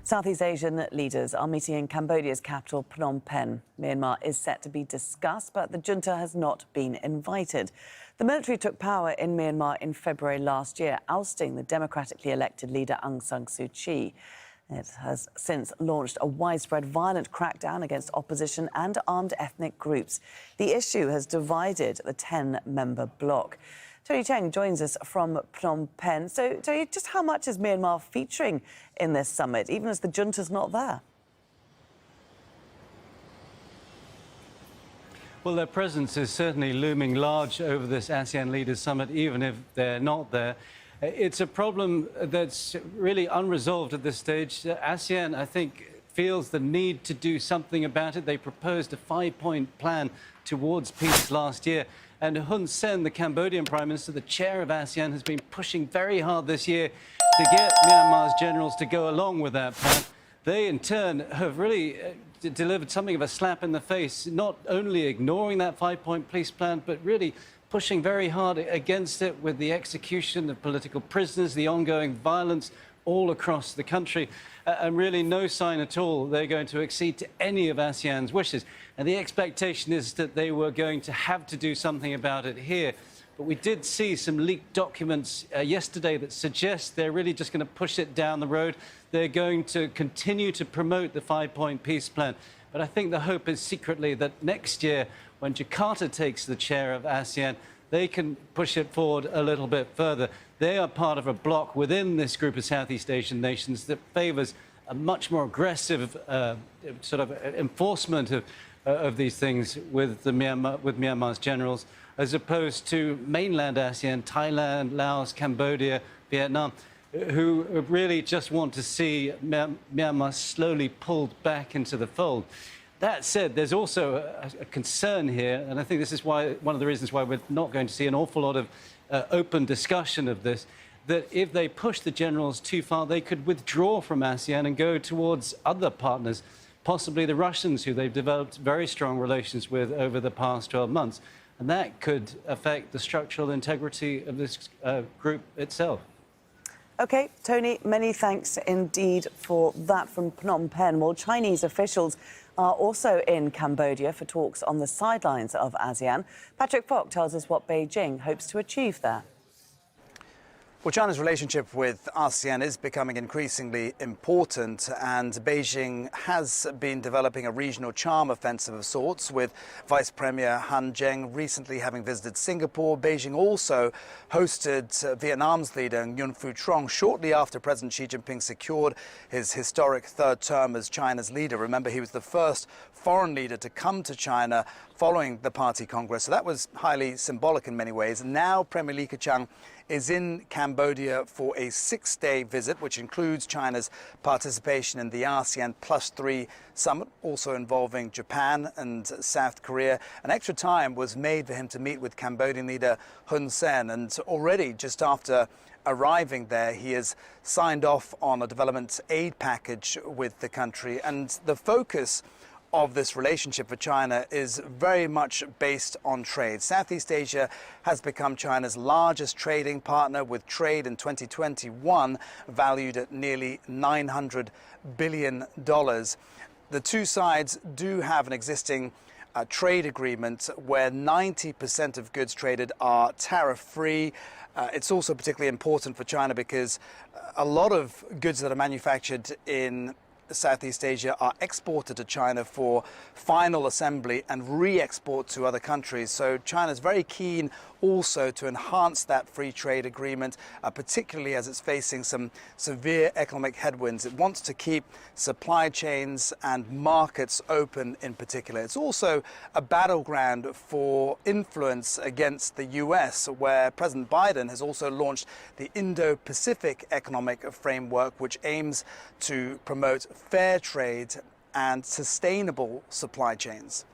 Southeast Asian leaders are meeting in Cambodia's capital, Phnom Penh. Myanmar is set to be discussed, but the junta has not been invited. The military took power in Myanmar in February last year, ousting the democratically elected leader Aung San Suu Kyi. It has since launched a widespread violent crackdown against opposition and armed ethnic groups. The issue has divided the 10-member bloc. Tony Cheng joins us from Phnom Penh. So, Tony, just how much is Myanmar featuring in this summit, even as the junta's not there? Well, their presence is certainly looming large over this ASEAN Leaders Summit, even if they're not there. It's a problem that's really unresolved at this stage. ASEAN, I think, feels the need to do something about it. They proposed a 5-point plan towards peace last year. And Hun Sen, the Cambodian Prime Minister, the chair of ASEAN, has been pushing very hard this year to get Myanmar's generals to go along with that plan. They, in turn, have really delivered something of a slap in the face, not only ignoring that 5-point peace plan, but really pushing very hard against it with the execution of political prisoners, the ongoing violence all across the country, and really no sign at all they're going to accede to any of ASEAN's wishes. And the expectation is that they were going to have to do something about it here. But we did see some leaked documents yesterday that suggest they're really just going to push it down the road. They're going to continue to promote the 5-point peace plan. But I think the hope is secretly that next year, when Jakarta takes the chair of ASEAN, they can push it forward a little bit further. They are part of a bloc within this group of Southeast Asian nations that favours a much more aggressive sort of enforcement of these things with Myanmar's generals, as opposed to mainland ASEAN, Thailand, Laos, Cambodia, Vietnam, who really just want to see Myanmar slowly pulled back into the fold. That said, there's also a concern here, and I think this is why one of the reasons why we're not going to see an awful lot of open discussion of this, that if they push the generals too far, they could withdraw from ASEAN and go towards other partners, possibly the Russians, who they've developed very strong relations with over the past 12 months. And that could affect the structural integrity of this group itself. OK, Tony, many thanks indeed for that from Phnom Penh. Well, Chinese officials are also in Cambodia for talks on the sidelines of ASEAN. Patrick Falk tells us what Beijing hopes to achieve there. Well, China's relationship with ASEAN is becoming increasingly important, and Beijing has been developing a regional charm offensive of sorts, with Vice Premier Han Zheng recently having visited Singapore. Beijing also hosted Vietnam's leader Nguyen Phu Trong shortly after President Xi Jinping secured his historic third term as China's leader. Remember, he was the first foreign leader to come to China following the Party Congress, so that was highly symbolic in many ways. Now Premier Li Keqiang is in Cambodia for a 6-day visit, which includes China's participation in the ASEAN +3 summit, also involving Japan and South Korea. An extra time was made for him to meet with Cambodian leader Hun Sen, and already just after arriving there, he has signed off on a development aid package with the country. And the focus of this relationship for China is very much based on trade. Southeast Asia has become China's largest trading partner, with trade in 2021 valued at nearly $900 billion. The two sides do have an existing trade agreement where 90% of goods traded are tariff-free. It's also particularly important for China because a lot of goods that are manufactured in Southeast Asia are exported to China for final assembly and re-export to other countries. So China is very keen also to enhance that free trade agreement, particularly as it's facing some severe economic headwinds. It wants to keep supply chains and markets open in particular. It's also a battleground for influence against the US, where President Biden has also launched the Indo-Pacific Economic Framework, which aims to promote fair trade and sustainable supply chains.